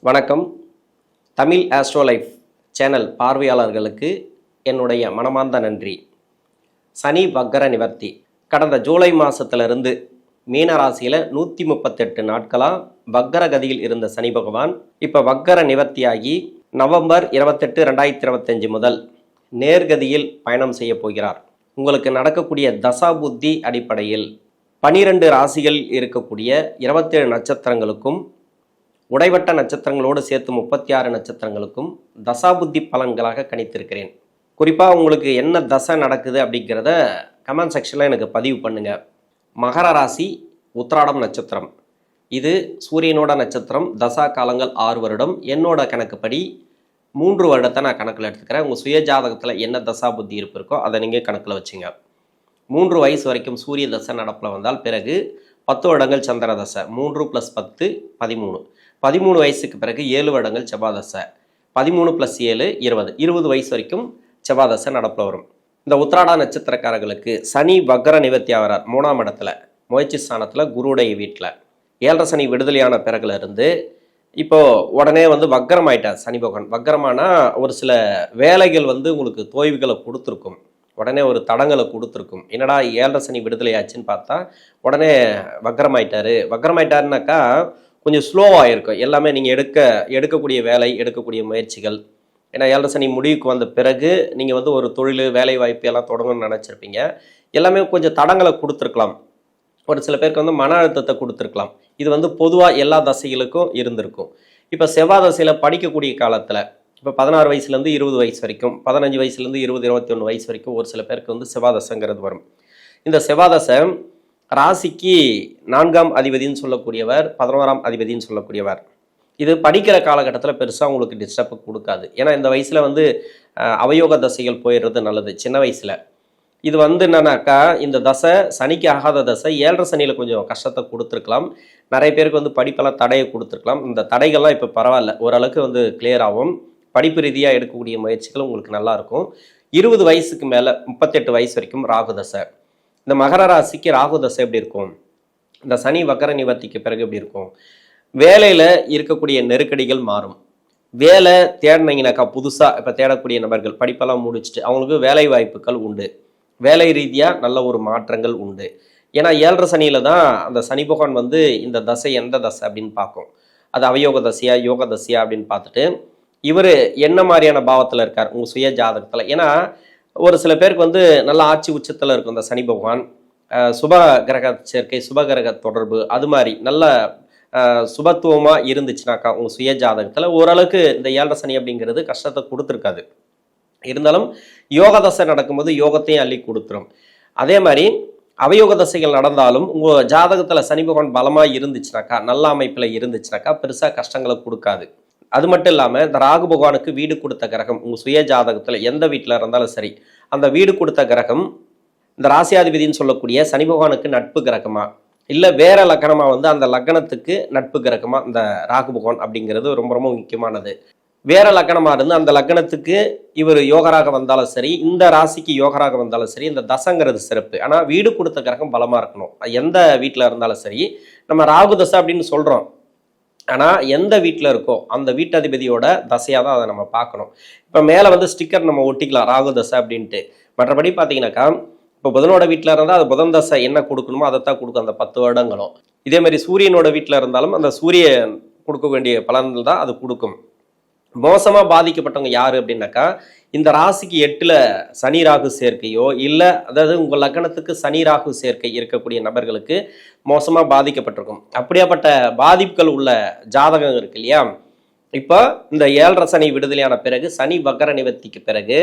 வணக்கம். தமிழ் ஆஸ்ட்ரோலைஃப் சேனல் பார்வையாளர்களுக்கு என்னுடைய மனமார்ந்த நன்றி. சனி வக்கர நிவர்த்தி கடந்த ஜூலை மாதத்திலிருந்து மீனராசியில் 138 நாட்களாக வக்கர கதியில் இருந்த சனி பகவான் இப்போ வக்கர நிவர்த்தியாகி நவம்பர் 28, 2025 முதல் நேர்கதியில் பயணம் செய்ய போகிறார். உங்களுக்கு நடக்கக்கூடிய தசா புத்தி அடிப்படையில் 12 ராசிகள் இருக்கக்கூடிய 27 நட்சத்திரங்களுக்கும் உடைவட்ட நட்சத்திரங்களோடு சேர்த்து 36 நட்சத்திரங்களுக்கும் தசாபுத்தி பலன்களாக கணித்திருக்கிறேன். குறிப்பாக உங்களுக்கு என்ன தசை நடக்குது அப்படிங்கிறத கமெண்ட் செக்ஷனில் எனக்கு பதிவு பண்ணுங்கள். மகர ராசி உத்திராடம் நட்சத்திரம், இது சூரியனோட நட்சத்திரம். தசா காலங்கள் 6 வருடம். என்னோட கணக்குப்படி 3 வருடத்தை நான் கணக்கில் எடுத்துக்கிறேன். உங்கள் சுய ஜாதகத்தில் என்ன தசா புத்தி இருப்பு இருக்கோ அதை நீங்கள் கணக்கில் வச்சுங்க. 3 வயசு வரைக்கும் சூரிய தசை நடப்பில் வந்தால் பிறகு 10 வருடங்கள் சந்திர தசை, 3 + 10 13. 13 வயசுக்கு பிறகு 7 வருடங்கள் செவ்வாதசை, 13 + 7 20. 20 வயசு வரைக்கும் செவ்வாதசை நடப்பில் வரும். இந்த உத்திராட நட்சத்திரக்காரர்களுக்கு சனி வக்கர நிவர்த்தி ஆகிறார் 3ஆம் இடத்துல, முயற்சி ஸ்தானத்தில், குருடைய வீட்டில். 7.5 சனி விடுதலையான பிறகுல இருந்து இப்போது உடனே வக்கரம் ஆயிட்டார் சனி பகவான். வக்கரமானா ஒரு சில வேலைகள் உங்களுக்கு தோய்வுகளை கொடுத்துருக்கும், உடனே ஒரு தடங்களை கொடுத்துருக்கும். என்னடா 7.5 சனி விடுதலையாச்சுன்னு பார்த்தா உடனே வக்கரமாயிட்டாரு. வக்கரமாயிட்டாருனாக்கா கொஞ்சம் ஸ்லோவாக இருக்கும் எல்லாமே. நீங்கள் எடுக்கக்கூடிய வேலை, எடுக்கக்கூடிய முயற்சிகள். ஏன்னா 7.5 சனி முடிவுக்கு வந்த பிறகு நீங்கள் ஒரு தொழில், வேலை வாய்ப்பு எல்லாம் தொடங்கணும்னு நினச்சிருப்பீங்க. எல்லாமே கொஞ்சம் தடங்களை கொடுத்துருக்கலாம். ஒரு சில பேருக்கு மன அழுத்தத்தை கொடுத்துருக்கலாம். இது பொதுவாக எல்லா தசைகளுக்கும் இருந்திருக்கும். இப்போ செவ்வாய் தசையில் படிக்கக்கூடிய காலத்தில் இப்போ 16 வயசுலேருந்து 20 வயசு வரைக்கும், 15 வயசுலேருந்து 20, 21 வயசு வரைக்கும் ஒரு சில பேருக்கு செவ்வாய் தசைங்கிறது வரும். இந்த செவ்வாய் தசை ராசிக்கு 4ஆம் அதிபதினு சொல்லக்கூடியவர், 11ஆம் அதிபதினு சொல்லக்கூடியவர். இது படிக்கிற காலகட்டத்தில் பெருசாக உங்களுக்கு டிஸ்டர்ப் கொடுக்காது. ஏன்னா இந்த வயசில் அவயோக தசைகள் போயிடுறது நல்லது. சின்ன வயசில் இது என்னன்னாக்கா இந்த தசை சனிக்கு ஆகாத தசை. 7.5 சனியில் கொஞ்சம் கஷ்டத்தை கொடுத்துருக்கலாம். நிறைய பேருக்கு படிப்பெல்லாம் தடையை கொடுத்துருக்கலாம். இந்த தடைகள்லாம் இப்போ பரவாயில்ல, ஓரளவுக்கு கிளியர் ஆகும். படிப்பு ரீதியாக எடுக்கக்கூடிய முயற்சிகள் உங்களுக்கு நல்லாயிருக்கும். 20 வயசுக்கு மேலே 38 வயசு வரைக்கும் ராகு தசை. இந்த மகர ராசிக்கு ராகு தசை எப்படி இருக்கும், இந்த சனி வக்கர நிவர்த்திக்கு பிறகு எப்படி இருக்கும்? வேலையில் இருக்கக்கூடிய நெருக்கடிகள் மாறும். வேலை தேடினீங்கனாக்கா புதுசாக இப்போ தேடக்கூடிய நபர்கள் படிப்பெல்லாம் முடிச்சுட்டு அவங்களுக்கு வேலை வாய்ப்புகள் உண்டு. வேலை ரீதியாக நல்ல ஒரு மாற்றங்கள் உண்டு. ஏன்னா 7.5 சனியில் தான் அந்த சனி பகவான் இந்த தசை எந்த தசை அப்படின்னு பார்க்கும். அது அவயோக தசையா யோக தசையா அப்படின்னு பார்த்துட்டு இவர் என்ன மாதிரியான பாவத்தில் இருக்கார் உங்கள் சுய ஜாதகத்தில். ஏன்னா ஒரு சில பேருக்கு நல்ல ஆட்சி உச்சத்தில் இருக்கும் இந்த சனி பகவான். சுப கிரக சேர்க்கை, சுபகிரக தொடர்பு, அது மாதிரி நல்ல சுபத்துவமாக இருந்துச்சுனாக்கா உங்கள் சுய ஜாதகத்தில் ஓரளவுக்கு இந்த 7.5 சனி அப்படிங்கிறது கஷ்டத்தை கொடுத்துருக்காது. இருந்தாலும் யோக தசை நடக்கும்போது யோகத்தையும் அள்ளி கொடுத்துரும். அதே மாதிரி அவயோக தசைகள் நடந்தாலும் உங்கள் ஜாதகத்தில் சனி பகவான் பலமாக இருந்துச்சுனாக்கா, நல்ல அமைப்பில் இருந்துச்சுனாக்கா பெருசாக கஷ்டங்களை கொடுக்காது. அது மட்டும் இல்லாமல் இந்த ராகு பகவானுக்கு வீடு கொடுத்த கிரகம் உங்கள் சுய ஜாதகத்தில் எந்த வீட்டில் இருந்தாலும் சரி, அந்த வீடு கொடுத்த கிரகம் இந்த ராசியாதிபதினு சொல்லக்கூடிய சனி பகவானுக்கு நட்பு கிரகமா இல்லை வேற லக்னமாக அந்த லக்னத்துக்கு நட்பு கிரகமா இந்த ராகு பகவான் அப்படிங்கிறது ரொம்ப ரொம்ப முக்கியமானது. வேற லக்னமாக இருந்து அந்த லக்னத்துக்கு இவர் யோகராக வந்தாலும் சரி, இந்த ராசிக்கு யோகராக வந்தாலும் சரி, இந்த தசைங்கிறது சிறப்பு. ஆனால் வீடு கொடுத்த கிரகம் பலமாக இருக்கணும். எந்த வீட்டில் இருந்தாலும் சரி, நம்ம ராகு தசை அப்படின்னு சொல்கிறோம், ஆனால் எந்த வீட்டில் இருக்கோ அந்த வீட்டதிபதியோட தசையாக தான் அதை நம்ம பார்க்கணும். இப்போ மேலே ஸ்டிக்கர் நம்ம ஒட்டிக்கலாம் ராகு தசை அப்படின்ட்டு. மற்றபடி பார்த்தீங்கன்னாக்கா இப்போ புதனோட வீட்டில் இருந்தால் அது புதன் தசை என்ன கொடுக்கணுமோ அதைத்தான் கொடுக்கும் அந்த 10 வருடங்களும். இதேமாதிரி சூரியனோட வீட்டில் இருந்தாலும் அந்த சூரியன் கொடுக்க வேண்டிய பலன்கள் தான் அது கொடுக்கும். மோசமாக பாதிக்கப்பட்டவங்க யார் அப்படின்னாக்கா இந்த ராசிக்கு 8ல் சனி ராகு சேர்க்கையோ இல்லை அதாவது உங்கள் லக்னத்துக்கு சனி ராகு சேர்க்கை இருக்கக்கூடிய நபர்களுக்கு மோசமாக பாதிக்கப்பட்டிருக்கும். அப்படியாப்பட்ட பாதிப்புகள் உள்ள ஜாதகம் இருக்கு இல்லையா. இப்போ இந்த 7.5 சனி விடுதலையான பிறகு சனி வக்கர நிவர்த்திக்கு பிறகு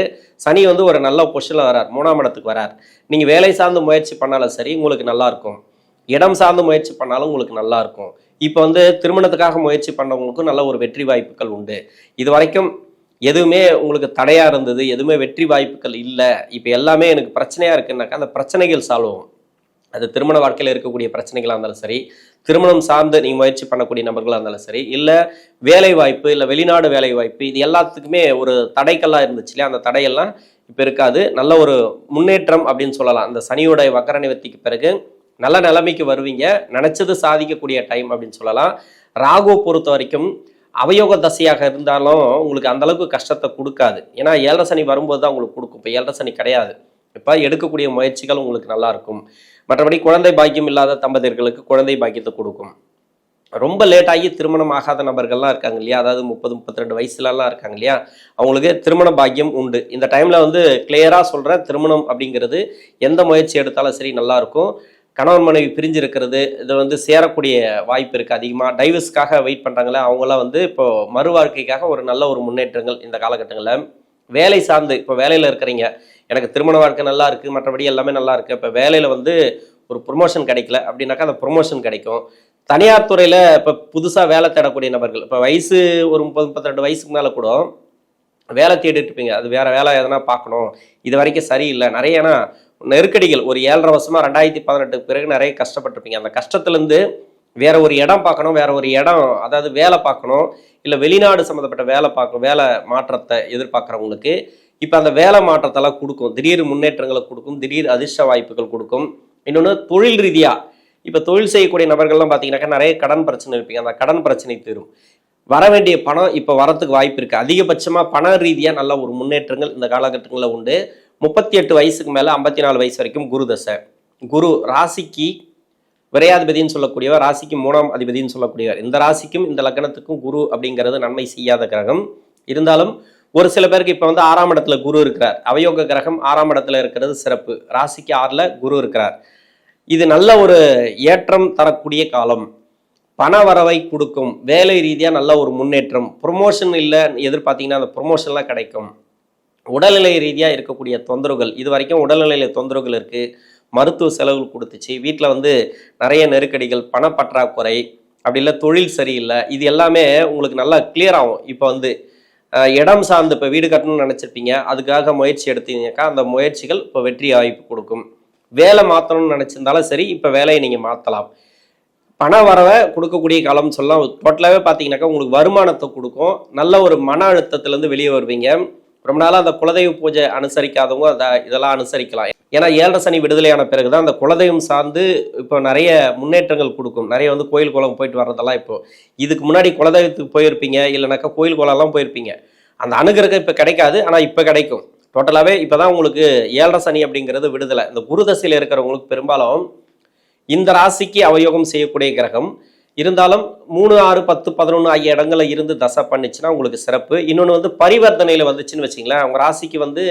சனி ஒரு நல்ல பொசிஷனில் வரார், 3ஆம் இடத்துக்கு வரார். நீங்கள் வேலை சார்ந்து முயற்சி பண்ணாலும் சரி உங்களுக்கு நல்லா இருக்கும், இடம் சார்ந்து முயற்சி பண்ணாலும் உங்களுக்கு நல்லா இருக்கும். இப்போ திருமணத்துக்காக முயற்சி பண்ணவங்களுக்கும் நல்ல ஒரு வெற்றி வாய்ப்புகள் உண்டு. இது வரைக்கும் எதுவுமே உங்களுக்கு தடையாக இருந்தது, எதுவுமே வெற்றி வாய்ப்புகள் இல்லை, இப்போ எல்லாமே எனக்கு பிரச்சனையாக இருக்குன்னாக்கா அந்த பிரச்சனைகள் சால்வ் ஆகும். அது திருமண வாழ்க்கையில் இருக்கக்கூடிய பிரச்சனைகளாக இருந்தாலும் சரி, திருமணம் சார்ந்து நீங்கள் முயற்சி பண்ணக்கூடிய நபர்களாக இருந்தாலும் சரி, இல்லை வேலை வாய்ப்பு, இல்லை வெளிநாடு வேலை வாய்ப்பு, இது எல்லாத்துக்குமே ஒரு தடைக்கெல்லாம் இருந்துச்சு இல்லையா, அந்த தடையெல்லாம் இப்போ இருக்காது. நல்ல ஒரு முன்னேற்றம் அப்படின்னு சொல்லலாம். அந்த சனியோட வக்கர நிவர்த்திக்கு பிறகு நல்ல நிலைமைக்கு வருவீங்க, நினச்சது சாதிக்கக்கூடிய டைம் அப்படின்னு சொல்லலாம். ராகுவை பொறுத்த வரைக்கும் அவயோக தசையாக இருந்தாலும் உங்களுக்கு அந்த அளவுக்கு கஷ்டத்தை கொடுக்காது. ஏன்னா 7.5 சனி வரும்போது தான் உங்களுக்கு கொடுக்கும். இப்போ 7.5 சனி கிடையாது. இப்போ எடுக்கக்கூடிய முயற்சிகள் உங்களுக்கு நல்லா இருக்கும். மற்றபடி குழந்தை பாக்கியம் இல்லாத தம்பதியர்களுக்கு குழந்தை பாக்கியத்தை கொடுக்கும். ரொம்ப லேட் ஆகி திருமணம் ஆகாத நபர்கள்லாம் இருக்காங்க இல்லையா, அதாவது 30-32 வயசுலலாம் இருக்காங்க இல்லையா, அவங்களுக்கு திருமண பாக்கியம் உண்டு. இந்த டைமில் வந்து கிளியராக சொல்கிறேன், திருமணம் அப்படிங்கிறது எந்த முயற்சி எடுத்தாலும் சரி நல்லாயிருக்கும். கணவன் மனைவி பிரிஞ்சு இருக்கிறது இது வந்து சேரக்கூடிய வாய்ப்பு இருக்குது அதிகமாக. டைவர்ஸ்க்காக வெயிட் பண்ணுறாங்களே அவங்களாம் வந்து இப்போ மறு வாழ்க்கைக்காக ஒரு நல்ல ஒரு முன்னேற்றங்கள் இந்த காலகட்டங்களில். வேலை சார்ந்து இப்போ வேலையில் இருக்கிறீங்க, எனக்கு திருமண வாழ்க்கை நல்லா இருக்குது, மற்றபடி எல்லாமே நல்லா இருக்குது, இப்போ வேலையில் வந்து ஒரு ப்ரொமோஷன் கிடைக்கல அப்படின்னாக்கா அந்த ப்ரொமோஷன் கிடைக்கும். தனியார் துறையில் இப்போ புதுசாக வேலை தேடக்கூடிய நபர்கள், இப்போ வயசு ஒரு 30-32 வயசுக்கு மேலே கூட வேலை தேடிட்டு இருப்பீங்க, அது வேறு வேலை எதனா பார்க்கணும், இது வரைக்கும் சரியில்லை, நிறைய ஏன்னா நெருக்கடிகள் ஒரு 7.5 வருஷமாக 2018 பிறகு நிறைய கஷ்டப்பட்டிருப்பீங்க. அந்த கஷ்டத்துலேருந்து வேற ஒரு இடம் பார்க்கணும், வேற ஒரு இடம் அதாவது வேலை பார்க்கணும், இல்லை வெளிநாடு சம்மந்தப்பட்ட வேலை பார்க்கணும், வேலை மாற்றத்தை எதிர்பார்க்குறவங்களுக்கு இப்போ அந்த வேலை மாற்றத்தெல்லாம் கொடுக்கும், திடீர் முன்னேற்றங்களை கொடுக்கும், திடீர் அதிர்ஷ்ட வாய்ப்புகள் கொடுக்கும். இன்னொன்று தொழில் ரீதியாக இப்போ தொழில் செய்யக்கூடிய நபர்கள்லாம் பார்த்தீங்கன்னாக்கா நிறைய கடன் பிரச்சனை இருப்பீங்க, அந்த கடன் பிரச்சனை தீரும். வர வேண்டிய பணம் இப்போ வரத்துக்கு வாய்ப்பு இருக்குது. அதிகபட்சமாக பண ரீதியாக நல்ல ஒரு முன்னேற்றங்கள் இந்த காலகட்டங்களில் உண்டு. 38 வயசுக்கு மேலே 54 வயசு வரைக்கும் குரு தசை. குரு ராசிக்கு விரையாதிபதினு சொல்லக்கூடியவர், ராசிக்கு 3ஆம் அதிபதினு சொல்லக்கூடியவர். இந்த ராசிக்கும் இந்த லக்னத்துக்கும் குரு அப்படிங்கிறது நன்மை செய்யாத கிரகம். இருந்தாலும் ஒரு சில பேருக்கு இப்போ வந்து 6ஆம் இடத்துல குரு இருக்கிறார், அவயோக கிரகம் 6ஆம் இடத்துல இருக்கிறது சிறப்பு. ராசிக்கு 6ல் குரு இருக்கிறார். இது நல்ல ஒரு ஏற்றம் தரக்கூடிய காலம், பண வரவை கொடுக்கும், வேலை ரீதியாக நல்ல ஒரு முன்னேற்றம், ப்ரொமோஷன் இல்லை எதிர்பார்த்தீங்கன்னா அந்த ப்ரொமோஷன்லாம் கிடைக்கும். உடல்நிலை ரீதியாக இருக்கக்கூடிய தொந்தரவுகள், இது வரைக்கும் உடல்நிலையில் தொந்தரவுகள் இருக்குது, மருத்துவ செலவுகள் கொடுத்துச்சு, வீட்டில் வந்து நிறைய நெருக்கடிகள், பணப்பற்றாக்குறை, அப்படி இல்லை தொழில் சரியில்லை, இது எல்லாமே உங்களுக்கு நல்லா கிளியர் ஆகும். இப்போ வந்து இடம் சார்ந்து இப்போ வீடு கட்டணும்னு நினச்சிருப்பீங்க, அதுக்காக முயற்சி எடுத்தீங்கக்கா அந்த முயற்சிகள் இப்போ வெற்றி வாய்ப்பு கொடுக்கும். வேலை மாற்றணும்னு நினச்சிருந்தாலும் சரி இப்போ வேலையை நீங்கள் மாற்றலாம். பண வரவை கொடுக்கக்கூடிய காலம்னு சொல்லலாம். டோட்டலாகவே பார்த்தீங்கன்னாக்கா உங்களுக்கு வருமானத்தை கொடுக்கும், நல்ல ஒரு மன அழுத்தத்துலேருந்து வெளியே வருவீங்க. ரொம்ப நாளாக அந்த குலதெய்வ பூஜை அனுசரிக்காதவங்க இதெல்லாம் அனுசரிக்கலாம். ஏன்னா 7.5 சனி விடுதலையான பிறகு தான் அந்த குலதெய்வம் சார்ந்து இப்போ நிறைய முன்னேற்றங்கள் கொடுக்கும். நிறைய வந்து கோயில் குளம் போயிட்டு வர்றதெல்லாம் இப்போ, இதுக்கு முன்னாடி குலதெய்வத்துக்கு போயிருப்பீங்க, இல்லைனாக்கா கோயில் குளம்லாம் போயிருப்பீங்க, அந்த அனுகிரகம் இப்போ கிடைக்காது, ஆனால் இப்போ கிடைக்கும். டோட்டலாகவே இப்போ தான் உங்களுக்கு 7.5 சனி அப்படிங்கிறது விடுதலை. இந்த குரு தசையில் இருக்கிறவங்களுக்கு பெரும்பாலும் இந்த ராசிக்கு அவயோகம் செய்யக்கூடிய கிரகம் இருந்தாலும் 3, 6, 10, 11 ஆகிய இடங்களில் இருந்து தசை பண்ணிச்சுன்னா உங்களுக்கு சிறப்பு. இன்னொன்று வந்து பரிவர்த்தனையில் வந்துச்சுன்னு வச்சிங்களேன், அவங்க ராசிக்கு வந்து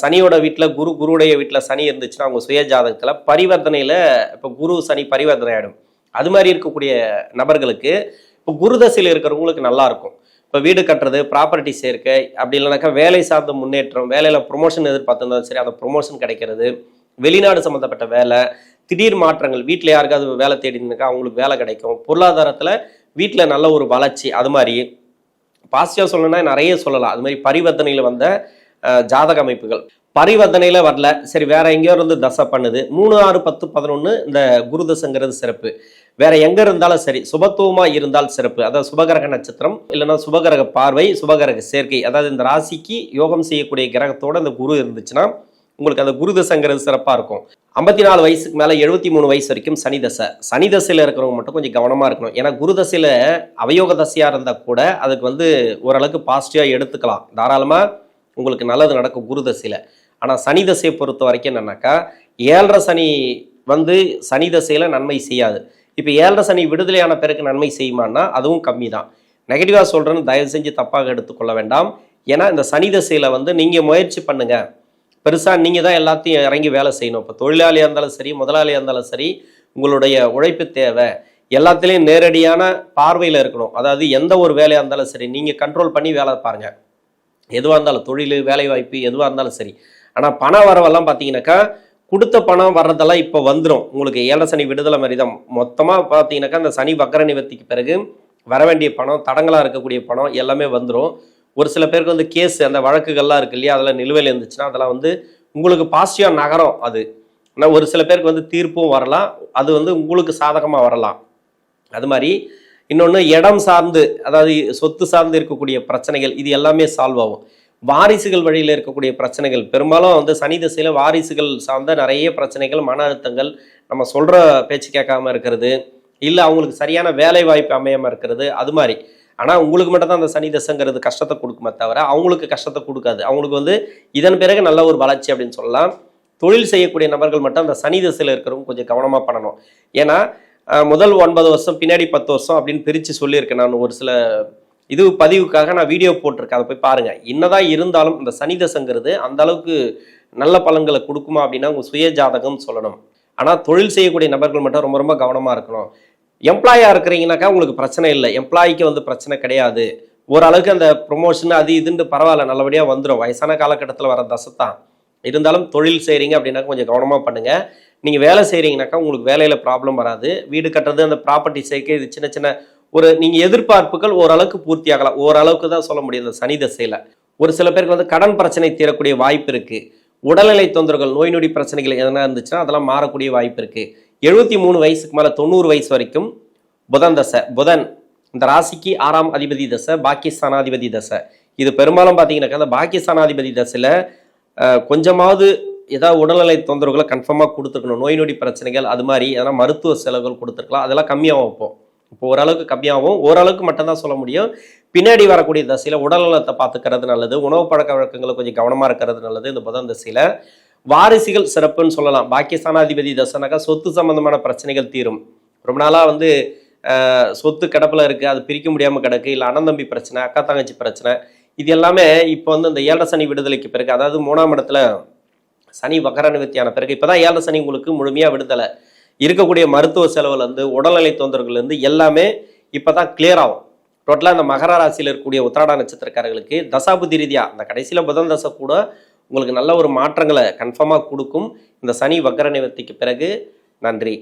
சனியோட வீட்டில் குருவுடைய வீட்டில் சனி இருந்துச்சுன்னா அவங்க சுய ஜாதகத்தில் பரிவர்த்தனையில் இப்போ குரு சனி பரிவர்த்தனை ஆகிடும். அது மாதிரி இருக்கக்கூடிய நபர்களுக்கு இப்போ குரு தசையில் இருக்கிறவங்களுக்கு நல்லாயிருக்கும். இப்போ வீடு கட்டுறது, ப்ராப்பர்ட்டி சேர்க்கை, அப்படி இல்லைனாக்கா வேலை சார்ந்த முன்னேற்றம், வேலையில் ப்ரொமோஷன் எதிர்பார்த்துருந்தாலும் சரி அந்த ப்ரொமோஷன் கிடைக்கிறது, வெளிநாடு சம்மந்தப்பட்ட வேலை, திடீர் மாற்றங்கள், வீட்டில் யாருக்காவது வேலை தேடினாக்கா அவங்களுக்கு வேலை கிடைக்கும், பொருளாதாரத்தில் வீட்டில் நல்ல ஒரு வளர்ச்சி, அது மாதிரி பாசிட்டிவாக சொல்லணும்னா நிறைய சொல்லலாம். அது மாதிரி பரிவர்த்தனையில் வந்த ஜாதக அமைப்புகள் பரிவர்த்தனையில் வரல, சரி வேற எங்கேயோ இருந்து தசை பண்ணுது, 3, 6, 10, 11 இந்த குரு தசைங்கிறது சிறப்பு. வேற எங்க இருந்தாலும் சரி சுபத்துவமா இருந்தால் சிறப்பு. அதாவது சுபகிரக நட்சத்திரம் இல்லைன்னா சுபகிரக பார்வை, சுபகிரக சேர்க்கை, அதாவது இந்த ராசிக்கு யோகம் செய்யக்கூடிய கிரகத்தோட இந்த குரு இருந்துச்சுன்னா உங்களுக்கு அந்த குரு தசைங்கிறது சிறப்பாக இருக்கும். 54 வயசுக்கு மேலே 73 வயசு வரைக்கும் சனி தசை. சனி தசையில் இருக்கிறவங்க மட்டும் கொஞ்சம் கவனமாக இருக்கணும். ஏன்னா குரு தசையில் அவயோக தசையாக இருந்தால் கூட அதுக்கு வந்து ஓரளவுக்கு பாசிட்டிவாக எடுத்துக்கலாம், தாராளமாக உங்களுக்கு நல்லது நடக்கும் குரு தசையில். ஆனால் சனி தசையை பொறுத்த வரைக்கும் என்னன்னாக்கா 7.5 சனி வந்து சனி தசையில் நன்மை செய்யாது. இப்போ 7.5 சனி விடுதலையான பிறகு நன்மை செய்யுமான்னா அதுவும் கம்மி தான். நெகட்டிவாக சொல்கிறேன்னு தயவு செஞ்சு தப்பாக எடுத்துக்கொள்ள வேண்டாம். ஏன்னா இந்த சனி தசையில் வந்து நீங்கள் முயற்சி பண்ணுங்கள், பெருசாக நீங்கள் தான் எல்லாத்தையும் இறங்கி வேலை செய்யணும். இப்போ தொழிலாளியாக இருந்தாலும் சரி, முதலாளியாக இருந்தாலும் சரி, உங்களுடைய உழைப்பு தேவை, எல்லாத்துலேயும் நேரடியான பார்வையில் இருக்கணும். அதாவது எந்த ஒரு வேலையாக இருந்தாலும் சரி நீங்கள் கண்ட்ரோல் பண்ணி வேலை பாருங்கள், எதுவாக இருந்தாலும் தொழில், வேலை வாய்ப்பு எதுவாக இருந்தாலும் சரி. ஆனால் பண வரவெல்லாம் பார்த்தீங்கன்னாக்கா கொடுத்த பணம் வர்றதெல்லாம் இப்போ வந்துடும். உங்களுக்கு 7.5 சனி விடுதலை மாதிரி தான். மொத்தமாக பார்த்தீங்கன்னாக்கா அந்த சனி வக்கர நிவர்த்திக்கு பிறகு வர வேண்டிய பணம், தடங்களாக இருக்கக்கூடிய பணம் எல்லாமே வந்துடும். ஒரு சில பேருக்கு வந்து கேஸ், அந்த வழக்குகள்லாம் இருக்கு இல்லையா, அதெல்லாம் நிலுவையில் இருந்துச்சுன்னா அதெல்லாம் வந்து உங்களுக்கு பாசிட்டிவாக நகரம். அது ஆனால் ஒரு சில பேருக்கு வந்து தீர்ப்பும் வரலாம், அது வந்து உங்களுக்கு சாதகமாக வரலாம். அது மாதிரி இன்னொன்று இடம் சார்ந்து, அதாவது சொத்து சார்ந்து இருக்கக்கூடிய பிரச்சனைகள் இது எல்லாமே சால்வ் ஆகும். வாரிசுகள் வழியில் இருக்கக்கூடிய பிரச்சனைகள், பெரும்பாலும் வந்து சனி திசையில் வாரிசுகள் சார்ந்த நிறைய பிரச்சனைகள், மன அழுத்தங்கள், நம்ம சொல்கிற பேச்சு கேட்காம இருக்கிறது, இல்லை அவங்களுக்கு சரியான வேலை வாய்ப்பு அமையாமல் இருக்கிறது, அது மாதிரி ஆனால் உங்களுக்கு மட்டும் தான் அந்த சனி தசைங்கிறது கஷ்டத்தை கொடுக்குமே தவிர அவங்களுக்கு கஷ்டத்தை கொடுக்காது. அவங்களுக்கு வந்து இதன் பிறகு நல்ல ஒரு வளர்ச்சி அப்படின்னு சொல்லலாம். தொழில் செய்யக்கூடிய நபர்கள் மட்டும் அந்த சனி தசையில் இருக்கிறவங்க கொஞ்சம் கவனமாக பண்ணணும். ஏன்னா முதல் 9 வருஷம் பின்னாடி 10 வருஷம் அப்படின்னு பிரித்து சொல்லியிருக்கேன். நான் ஒரு சில இது பதிவுக்காக நான் வீடியோ போட்டிருக்கேன், அதை போய் பாருங்கள். என்னதான் இருந்தாலும் இந்த சனி தசைங்கிறது அந்த அளவுக்கு நல்ல பலன்களை கொடுக்குமா அப்படின்னா உங்கள் சுய ஜாதகம் சொல்லணும். ஆனால் தொழில் செய்யக்கூடிய நபர்கள் மட்டும் ரொம்ப ரொம்ப கவனமாக இருக்கணும். எம்ப்ளாயாக இருக்கிறீங்கனாக்கா உங்களுக்கு பிரச்சனை இல்லை, எம்ப்ளாய்க்கு வந்து பிரச்சனை கிடையாது. ஓரளவுக்கு அந்த ப்ரொமோஷன் அது இதுன்னு பரவாயில்ல, நல்லபடியாக வந்துடும். வயசான காலகட்டத்தில் வர தசை தான். இருந்தாலும் தொழில் செய்கிறீங்க அப்படின்னா கொஞ்சம் கவனமாக பண்ணுங்கள். நீங்கள் வேலை செய்கிறீங்கனாக்கா உங்களுக்கு வேலையில் ப்ராப்ளம் வராது. வீடு கட்டுறது, அந்த ப்ராப்பர்ட்டி சேர்க்கை, இது சின்ன சின்ன ஒரு நீங்கள் எதிர்பார்ப்புகள் ஓரளவுக்கு பூர்த்தி ஆகலாம். ஓரளவுக்கு தான் சொல்ல முடியும் இந்த சனி தசையில். ஒரு சில பேருக்கு வந்து கடன் பிரச்சனை தீரக்கூடிய வாய்ப்பு இருக்குது. உடல்நிலை தொந்தரவுகள், நோய் நொடி பிரச்சனைகள் எதனா இருந்துச்சுன்னா அதெல்லாம் மாறக்கூடிய வாய்ப்பு இருக்குது. 73 வயசுக்கு மேலே 90 வயசு வரைக்கும் புதன் தசை. புதன் இந்த ராசிக்கு 6ஆம் அதிபதி தசை, பாக்கியஸ்தானாதிபதி தசை. இது பெரும்பாலும் பார்த்தீங்கன்னாக்கா அந்த பாக்கியஸ்தானாதிபதி தசையில் கொஞ்சமாவது ஏதாவது உடல்நிலை தொந்தரவுகளை கன்ஃபார்மாக கொடுத்துருக்கணும். நோய் நொடி பிரச்சனைகள் அது மாதிரி எதனா மருத்துவ செலவுகள் கொடுத்துருக்கலாம். அதெல்லாம் கம்மியாகும். இப்போ ஓரளவுக்கு கம்மியாகும். ஓரளவுக்கு மட்டும்தான் சொல்ல முடியும். பின்னாடி வரக்கூடிய தசையில் உடல்நலத்தை பார்த்துக்கிறது நல்லது. உணவு பழக்க வழக்கங்களை கொஞ்சம் கவனமாக இருக்கிறது நல்லது. இந்த புதன் தசையில் வாரிசுகள் சிறப்புன்னு சொல்லலாம். பாக்கியஸ்தானாதிபதி தசைனாக்கா சொத்து சம்பந்தமான பிரச்சனைகள் தீரும். ரொம்ப நாளாக வந்து சொத்து கிடப்பில் இருக்குது, அது பிரிக்க முடியாமல் கிடக்கு, இல்லை அண்ணன் தம்பி பிரச்சனை, அக்கா தங்கச்சி பிரச்சனை, இது எல்லாமே இப்போ வந்து இந்த 7 சனி விடுதலைக்கு பிறகு, அதாவது 3ஆம் இடத்துல சனி வக்கர நிவர்த்தியான பிறகு இப்போ தான் 7 சனி உங்களுக்கு முழுமையாக விடுதலை. இருக்கக்கூடிய மருத்துவ செலவுலேருந்து உடல்நிலை தொந்தரவுலேருந்து எல்லாமே இப்போ தான் கிளியர் ஆகும். டோட்டலாக இந்த மகர ராசியில் இருக்கக்கூடிய உத்திராட நட்சத்திரக்காரர்களுக்கு தசாபுதி ரீதியாக அந்த கடைசியில் புதன் தசை கூட உங்களுக்கு நல்ல ஒரு மாற்றங்களை கன்ஃபார்மாக கொடுக்கும் இந்த சனி வக்கர நிவர்த்திக்கு பிறகு. நன்றி.